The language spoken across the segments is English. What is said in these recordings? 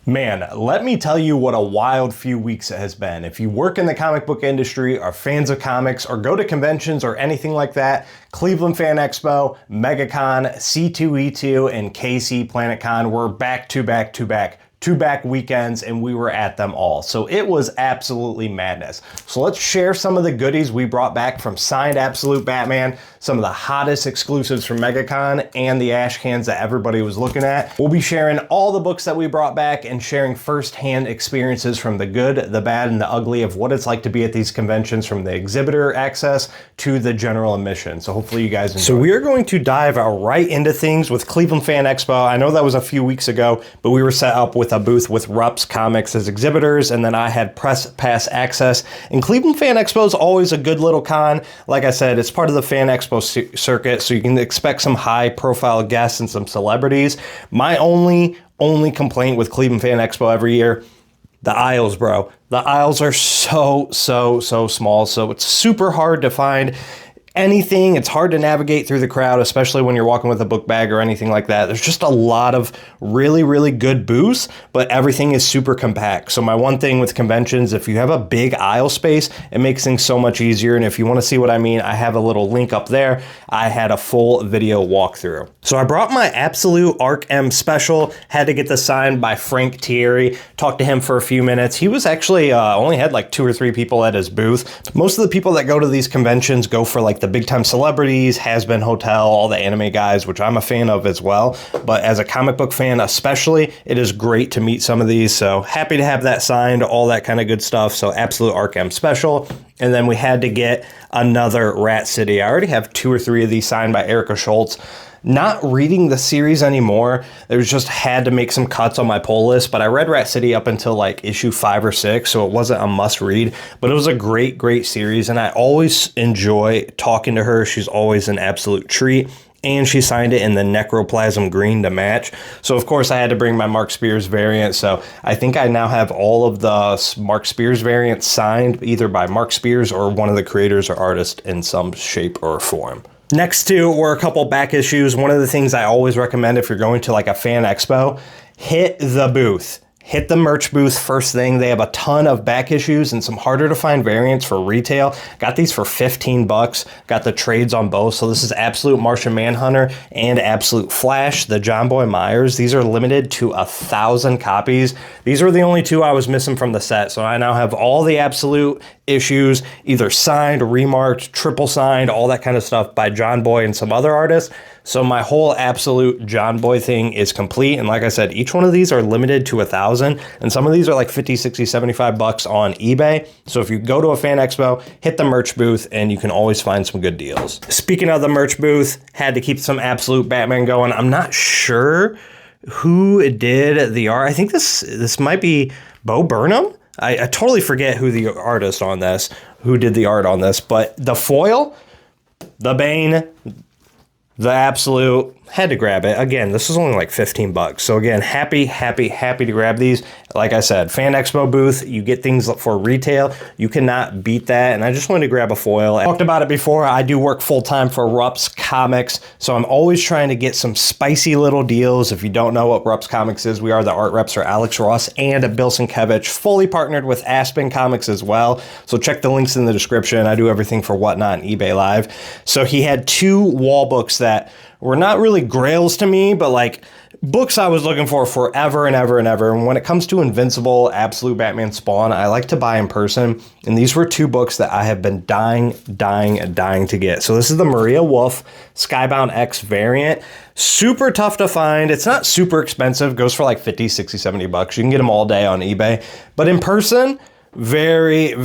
Man, let me tell you what a wild few weeks it has been. If you work in the comic book industry, are fans of comics, or go to conventions or anything like that, Cleveland Fan Expo, MegaCon, C2E2, and KC PlanetCon were back-to-back weekends, and we were at them all. So it was absolutely madness. So let's share some of the goodies we brought back from Signed Absolute Batman, some of the hottest exclusives from MegaCon, and the ash cans that everybody was looking at. We'll be sharing all the books that we brought back and sharing firsthand experiences from the good, the bad, and the ugly of what it's like to be at these conventions, from the exhibitor access to the general admission. So hopefully you guys enjoy. So we are going to dive right into things with Cleveland Fan Expo. I know that was a few weeks ago, but we were set up with a booth with Rups Comics as exhibitors, and then I had press pass access. And Cleveland Fan Expo is always a good little con. Like I said, it's part of the Fan Expo circuit, so you can expect some high profile guests and some celebrities. My only complaint with Cleveland Fan Expo every year, the aisles, bro. The aisles are so small, so it's super hard to find anything. It's hard to navigate through the crowd, especially when you're walking with a book bag or anything like that. There's just a lot of really good booths, but everything is super compact. So my one thing with conventions, if you have a big aisle space, it makes things so much easier. And if you want to see what I mean, I have a little link up there. I had a full video walkthrough. So I brought my Absolute Arc M special, had to get this signed by Frank Thierry, talked to him for a few minutes. He was actually only had like 2 or 3 people at his booth. Most of the people that go to these conventions go for like the big time celebrities, Has Been Hotel, all the anime guys, which I'm a fan of as well. But as a comic book fan especially, it is great to meet some of these. So happy to have that signed, all that kind of good stuff. So Absolute Arc M special. And then we had to get another Rat City. I already have 2 or 3 of these signed by Erica Schultz. Not reading the series anymore. There's just had to make some cuts on my pull list, but I read Rat City up until like issue 5 or 6, so it wasn't a must read, but it was a great series, and I always enjoy talking to her. She's always an absolute treat. And she signed it in the Necroplasm green to match. So of course I had to bring my Mark Spears variant. So I think I now have all of the Mark Spears variants signed either by Mark Spears or one of the creators or artists in some shape or form. Next to were a couple back issues. One of the things I always recommend if you're going to like a fan expo, hit the booth. Hit the merch booth first thing. They have a ton of back issues and some harder to find variants for retail. Got these for 15 bucks. Got the trades on both. So this is Absolute Martian Manhunter and Absolute Flash, the John Boy Myers. These are limited to 1,000 copies. These are the only 2 I was missing from the set. So I now have all the Absolute issues, either signed, remarked, triple signed, all that kind of stuff by John Boy and some other artists. So my whole Absolute John Boy thing is complete. And like I said, each one of these are limited to 1,000. And some of these are like 50, 60, 75 bucks on eBay. So if you go to a fan expo, hit the merch booth and you can always find some good deals. Speaking of the merch booth, had to keep some Absolute Batman going. I'm not sure who did the art. I think this might be Bo Burnham. I totally forget who the artist on this, who did the art on this, but the foil, the Bane, the Absolute, had to grab it. Again, this is only like 15 bucks. So again, happy to grab these. Like I said, Fan Expo booth, you get things for retail. You cannot beat that. And I just wanted to grab a foil. I talked about it before. I do work full time for Rups Comics. So I'm always trying to get some spicy little deals. If you don't know what Rups Comics is, we are the art reps for Alex Ross and Bill Sienkiewicz, fully partnered with Aspen Comics as well. So check the links in the description. I do everything for Whatnot and eBay Live. So he had 2 wall books that were not really grails to me, but like books I was looking for forever and ever. And when it comes to Invincible, Absolute Batman, Spawn, I like to buy in person. And these were 2 books that I have been dying to get. So this is the Maria Wolf Skybound X variant. Super tough to find. It's not super expensive. Goes for like 50, 60, 70 bucks. You can get them all day on eBay. But in person, very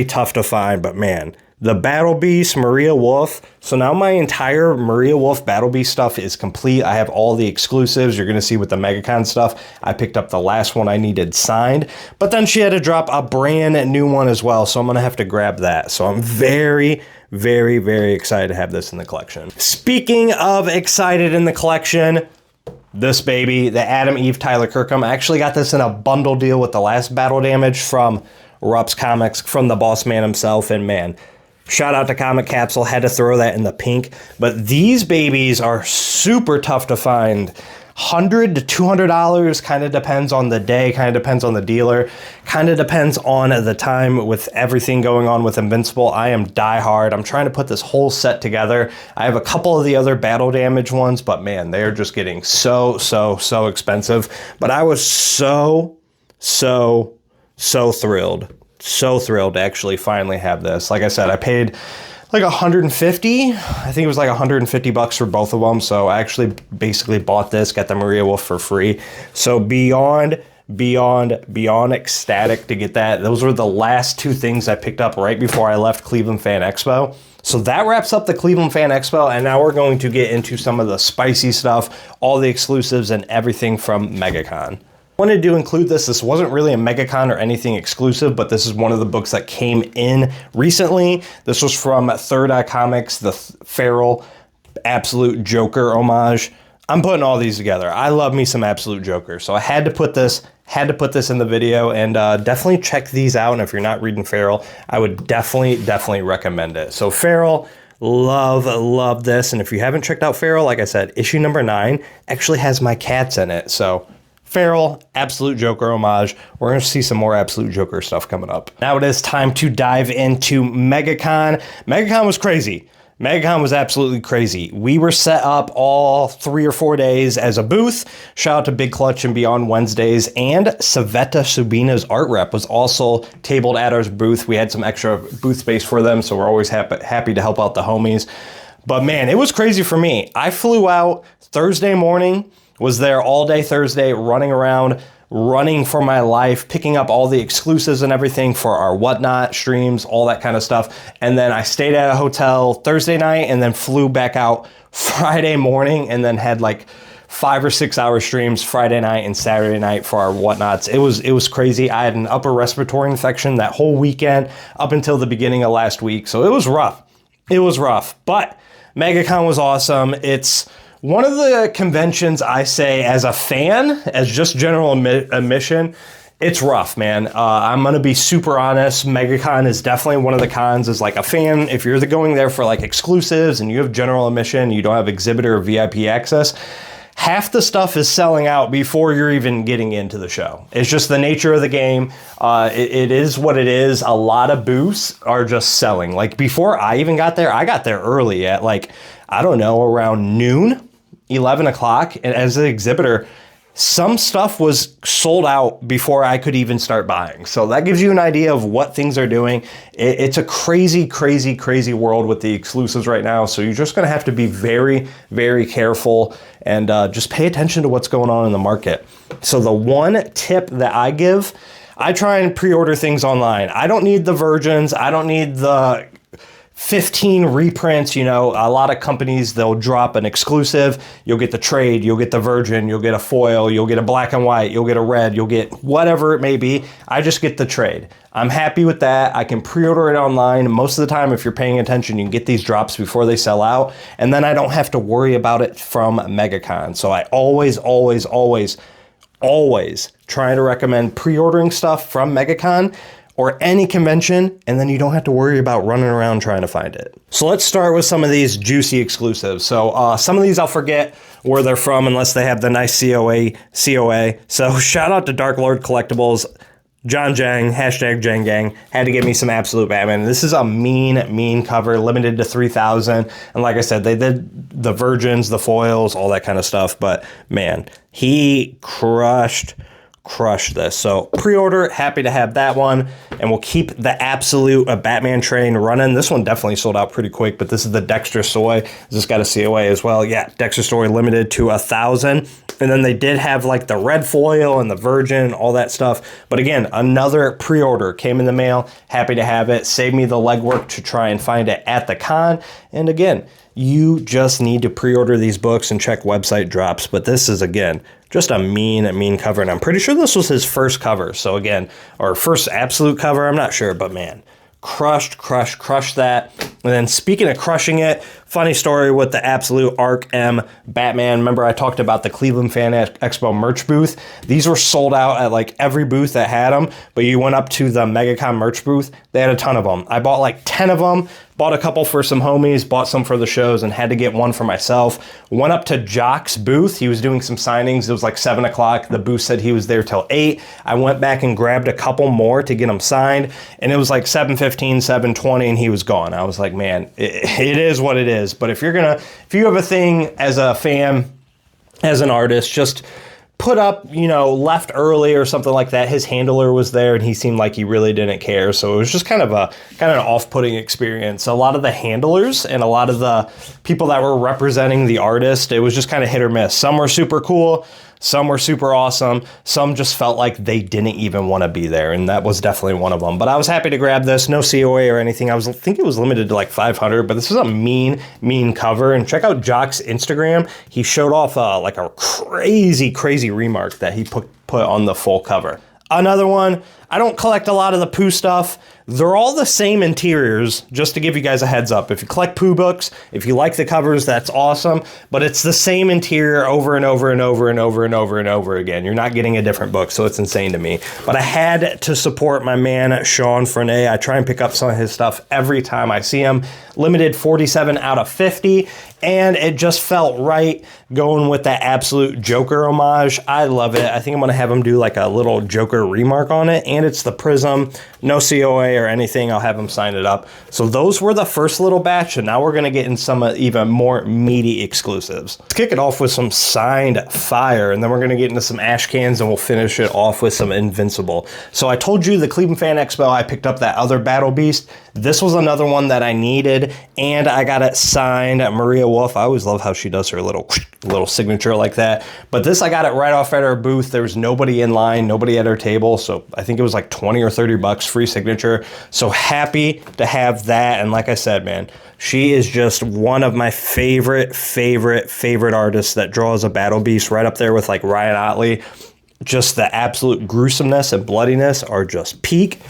tough to find. But man, the Battle Beast, Maria Wolf. So now my entire Maria Wolf Battle Beast stuff is complete. I have all the exclusives. You're going to see with the MegaCon stuff. I picked up the last one I needed signed, but then she had to drop a brand new one as well. So I'm going to have to grab that. So I'm very excited to have this in the collection. Speaking of excited in the collection, this baby, the Adam Eve Tyler Kirkham. I actually got this in a bundle deal with the last Battle Damage from Rups Comics, from the boss man himself. And man, shout out to Comic Capsule, had to throw that in the pink. But these babies are super tough to find. $100 to $200, kind of depends on the day, kind of depends on the dealer, kind of depends on the time with everything going on with Invincible. I am diehard. I'm trying to put this whole set together. I have a couple of the other battle damage ones, but man, they're just getting so expensive. But I was so thrilled. So thrilled to actually finally have this. Like I said, I paid like 150. I think it was like 150 bucks for both of them. So I actually basically bought this, got the Maria Wolf for free. So beyond ecstatic to get that. Those were the last two things I picked up right before I left Cleveland Fan Expo. So that wraps up the Cleveland Fan Expo, and now we're going to get into some of the spicy stuff, all the exclusives and everything from MegaCon. Wanted to include this. This wasn't really a MegaCon or anything exclusive, but this is one of the books that came in recently. This was from Third Eye Comics, the Feral Absolute Joker homage. I'm putting all these together. I love me some Absolute Joker, so I had to put this in the video, and definitely check these out. And if you're not reading Feral, I would definitely recommend it. So Feral, love this. And if you haven't checked out Feral, like I said, issue number 9 actually has my cats in it. So Feral, Absolute Joker homage. We're going to see some more Absolute Joker stuff coming up. Now it is time to dive into MegaCon. MegaCon was crazy. MegaCon was absolutely crazy. We were set up all 3 or 4 days as a booth. Shout out to Big Clutch and Beyond Wednesdays. And Savetta Subina's art rep was also tabled at our booth. We had some extra booth space for them, so we're always happy to help out the homies. But man, it was crazy for me. I flew out Thursday morning, was there all day Thursday, running around, running for my life, picking up all the exclusives and everything for our Whatnot streams, all that kind of stuff. And then I stayed at a hotel Thursday night and then flew back out Friday morning, and then had like 5 or 6 hour streams Friday night and Saturday night for our Whatnots. It was crazy. I had an upper respiratory infection that whole weekend up until the beginning of last week. So it was rough. It was rough, but MegaCon was awesome. It's one of the conventions I say as a fan, as just general admission, it's rough, man. I'm going to be super honest. MegaCon is definitely one of the cons as like a fan. If you're going there for like exclusives and you have general admission, you don't have exhibitor or VIP access, half the stuff is selling out before you're even getting into the show. It's just the nature of the game. It is what it is. A lot of booths are just selling. Like before I even got there, I got there early at like, I don't know, around noon. 11 o'clock, and as an exhibitor, some stuff was sold out before I could even start buying. So that gives you an idea of what things are doing. It's a crazy world with the exclusives right now. So you're just gonna have to be very careful and just pay attention to what's going on in the market. So the one tip that I give, I try and pre-order things online. I don't need the virgins. I don't need the 15 reprints. You know, a lot of companies, they'll drop an exclusive, you'll get the trade, you'll get the virgin, you'll get a foil, you'll get a black and white, you'll get a red, you'll get whatever it may be. I just get the trade. I'm happy with that. I can pre-order it online. Most of the time, if you're paying attention, you can get these drops before they sell out, and then I don't have to worry about it from MegaCon. So I always try to recommend pre-ordering stuff from MegaCon or any convention, and then you don't have to worry about running around trying to find it. So let's start with some of these juicy exclusives. So some of these I'll forget where they're from unless they have the nice COA. So shout out to Dark Lord Collectibles, John Jang, hashtag Jang Gang, had to give me some Absolute Batman. This is a mean cover, limited to 3,000. And like I said, they did the virgins, the foils, all that kind of stuff. But man, he crushed this. So pre-order, happy to have that one, and we'll keep the Absolute Batman train running. This one definitely sold out pretty quick, but this is the Dexter Soy. This got a COA as well. Yeah, Dexter Soy limited to 1,000. And then they did have like the red foil and the virgin, all that stuff. But again, another pre-order came in the mail. Happy to have it. Saved me the legwork to try and find it at the con. And again, you just need to pre-order these books and check website drops. But this is, again, just a mean cover. And I'm pretty sure this was his first cover. So again, or first Absolute cover, I'm not sure, but man, crushed that. And then speaking of crushing it, Funny story with the Absolute Arc M Batman. Remember I talked about the Cleveland Fan Expo merch booth? These were sold out at like every booth that had them, but you went up to the MegaCon merch booth, they had a ton of them. I bought like 10 of them, bought a couple for some homies, bought some for the shows, and had to get one for myself. Went up to Jock's booth. He was doing some signings. It was like 7 o'clock. The booth said he was there till 8. I went back and grabbed a couple more to get them signed, and it was like 7:15, 7:20, and he was gone. I was like, man, it is what it is. But if you have a thing as a fan, as an artist, just put up, you know, left early or something like that. His handler was there and he seemed like he really didn't care. So it was just kind of an off-putting experience. A lot of the handlers and a lot of the people that were representing the artist, it was just kind of hit or miss. Some were super cool. Some were super awesome. Some just felt like they didn't even want to be there, and that was definitely one of them. But I was happy to grab this. No COA or anything. I think it was limited to like 500, but this is a mean cover. And check out Jock's Instagram. He showed off like a crazy remark that he put on the full cover. Another one, I don't collect a lot of the Pooh stuff. They're all the same interiors, just to give you guys a heads up. If you collect Pooh books, if you like the covers, that's awesome. But it's the same interior over and over and over and over and over and over again. You're not getting a different book, so it's insane to me. But I had to support my man, Sean Frenet. I try and pick up some of his stuff every time I see him. Limited 47 out of 50. And it just felt right going with that Absolute Joker homage. I love it. I think I'm going to have him do like a little Joker remark on it. And it's the Prism, no COA or anything. I'll have him sign it up. So those were the first little batch, and now we're going to get in some even more meaty exclusives. Let's kick it off with some signed fire, and then we're going to get into some ash cans, and we'll finish it off with some Invincible. So I told you the Cleveland Fan Expo, I picked up that other Battle Beast. This was another one that I needed, and I got it signed. Maria Wolf, I always love how she does her little signature like that. But this, I got it right off at her booth. There was nobody in line, nobody at her table, so I think it was like 20 or 30 bucks free signature. So happy to have that. And like I said, man, she is just one of my favorite artists that draws a Battle Beast, right up there with like Ryan Otley. Just the absolute gruesomeness and bloodiness are just peak.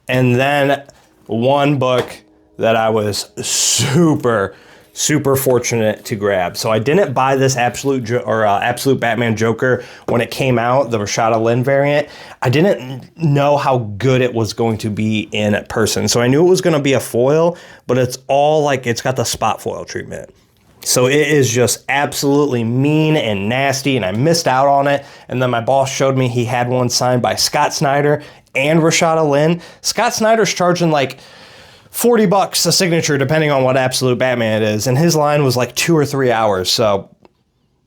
And then one book that I was super fortunate to grab. So I didn't buy this Absolute Batman Joker when it came out, the Rashada Lynn variant. I didn't know how good it was going to be in person. So I knew it was going to be a foil, but it's all like, it's got the spot foil treatment. So it is just absolutely mean and nasty, and I missed out on it. And then my boss showed me he had one signed by Scott Snyder and Rashada Lynn. Scott Snyder's charging like 40 bucks a signature, depending on what Absolute Batman it is. And his line was like 2 or 3 hours. So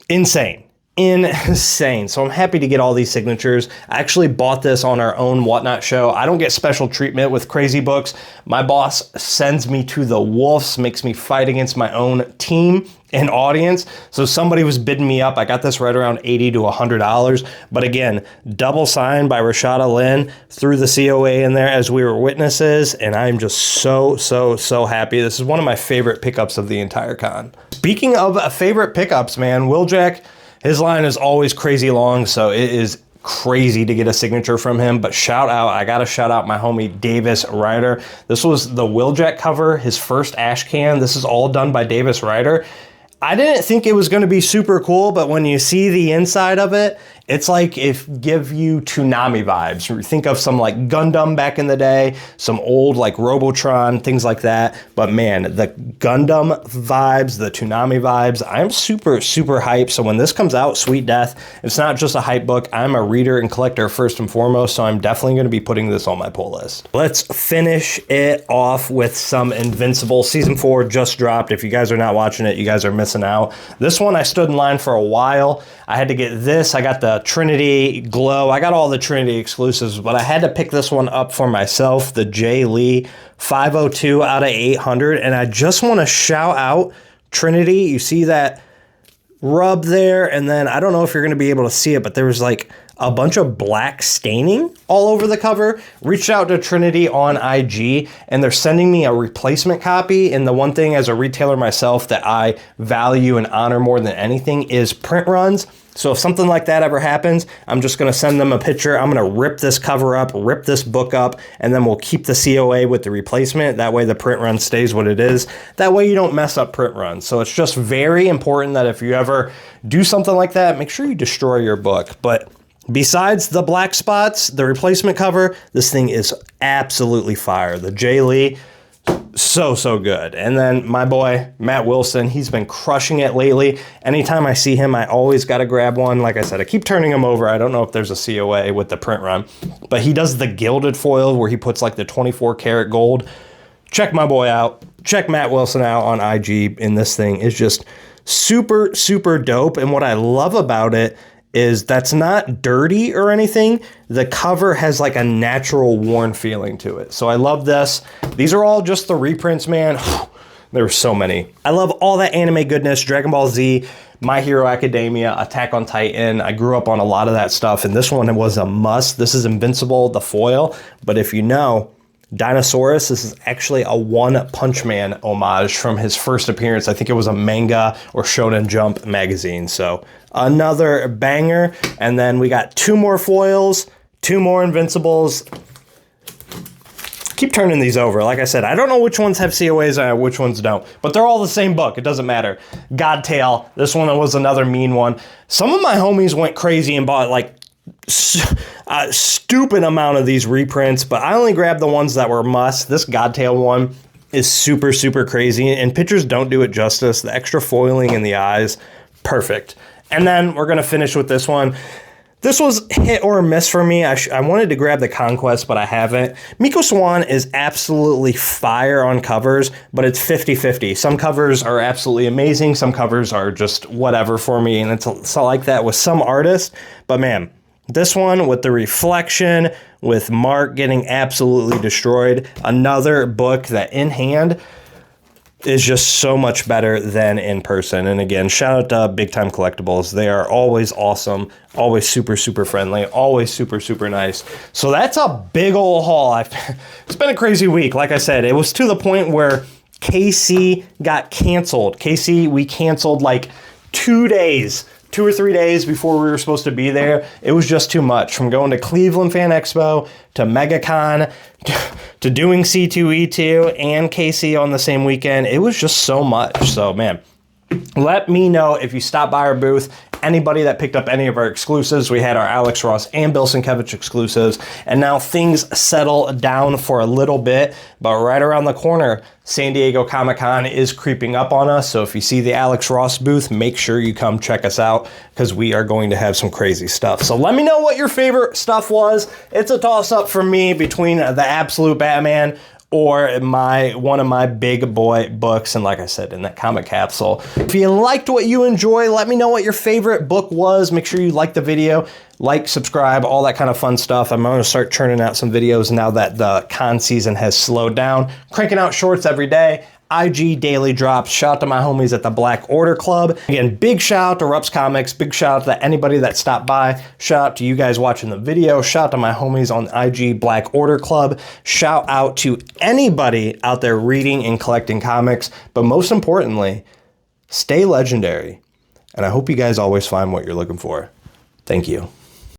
insane. So I'm happy to get all these signatures. I actually bought this on our own Whatnot show. I don't get special treatment with crazy books. My boss sends me to the wolves, makes me fight against my own team and audience. So somebody was bidding me up. I got this right around $80 to $100. But again, double signed by Rashada Lynn, threw the COA in there as we were witnesses. And I'm just so happy. This is one of my favorite pickups of the entire con. Speaking of favorite pickups, man, Will Jack, his line is always crazy long, so it is crazy to get a signature from him. But I gotta shout out my homie Davis Ryder. This was the Wheeljack cover, his first ash can. This is all done by Davis Ryder. I didn't think it was gonna be super cool, but when you see the inside of it, it's like give you Toonami vibes. Think of some like Gundam back in the day, some old like Robotron, things like that. But man, the Gundam vibes, the Toonami vibes, I'm super hyped. So when this comes out, Sweet Death, it's not just a hype book. I'm a reader and collector first and foremost, so I'm definitely going to be putting this on my pull list. Let's finish it off with some Invincible. Season 4 just dropped. If you guys are not watching it, you guys are missing out. This one I stood in line for a while. I had to get this. I got the Trinity Glow. I got all the Trinity exclusives, but I had to pick this one up for myself, the Jay Lee 502 out of 800. And I just want to shout out Trinity. You see that rub there? And then I don't know if you're going to be able to see it, but there was like a bunch of black staining all over the cover. Reached out to Trinity on IG, and they're sending me a replacement copy. And the one thing as a retailer myself that I value and honor more than anything is print runs. So if something like that ever happens, I'm just going to send them a picture. I'm going to rip this cover up, rip this book up, and then we'll keep the COA with the replacement. That way the print run stays what it is. That way you don't mess up print runs. So it's just very important that if you ever do something like that, make sure you destroy your book. But besides the black spots, the replacement cover, this thing is absolutely fire. The Jay Lee, so good. And then my boy Matt Wilson, he's been crushing it lately. Anytime I see him, I always got to grab one. Like I said, I keep turning him over. I don't know if there's a COA with the print run, but he does the gilded foil where he puts like the 24 karat gold. Check my boy out. Check Matt Wilson out on IG, and this thing is just super dope. And what I love about it is that's not dirty or anything. The cover has like a natural worn feeling to it. So I love this. These are all just the reprints, man. There's so many. I love all that anime goodness, Dragon Ball Z, My Hero Academia, Attack on Titan. I grew up on a lot of that stuff, and this one was a must. This is Invincible, the foil. But if you know, Dinosaurus, this is actually a One Punch Man homage from his first appearance. I think it was a manga or Shonen Jump magazine. So another banger. And then we got 2 more foils, 2 more Invincibles. Keep turning these over. Like I said, I don't know which ones have COAs and which ones don't, but they're all the same book. It doesn't matter. Godtail, this one was another mean one. Some of my homies went crazy and bought like a stupid amount of these reprints, but I only grabbed the ones that were must. This Godtail one is super crazy, and pictures don't do it justice. The extra foiling in the eyes, perfect. And then we're going to finish with this one. This was hit or miss for me. I wanted to grab the Conquest, but I haven't. Miko Swan is absolutely fire on covers, but it's 50-50. Some covers are absolutely amazing. Some covers are just whatever for me, and it's like that with some artists. But man, this one with the reflection, with Mark getting absolutely destroyed, another book that in hand is just so much better than in person. And again, shout out to Big Time Collectibles. They are always awesome, always super friendly, always super nice. So that's a big old haul. It's been a crazy week. Like I said, it was to the point where KC got canceled. KC, we canceled like 2 or 3 days before we were supposed to be there. It was just too much. From going to Cleveland Fan Expo to MegaCon to doing C2E2 and KC on the same weekend. It was just so much. So man, let me know if you stop by our booth. Anybody that picked up any of our exclusives. We had our Alex Ross and Bill Sienkiewicz exclusives, and now things settle down for a little bit, but right around the corner, San Diego Comic-Con is creeping up on us. So if you see the Alex Ross booth, make sure you come check us out, because we are going to have some crazy stuff. So let me know what your favorite stuff was. It's a toss-up for me between the Absolute Batman or one of my big boy books, and like I said, in that comic capsule. If you liked what you enjoy, let me know what your favorite book was. Make sure you like the video, like, subscribe, all that kind of fun stuff. I'm going to start churning out some videos now that the con season has slowed down. Cranking out shorts every day. IG daily drops. Shout out to my homies at the Black Order Club. Again, big shout out to Rups Comics. Big shout out to anybody that stopped by. Shout out to you guys watching the video. Shout out to my homies on IG Black Order Club. Shout out to anybody out there reading and collecting comics. But most importantly, stay legendary. And I hope you guys always find what you're looking for. Thank you.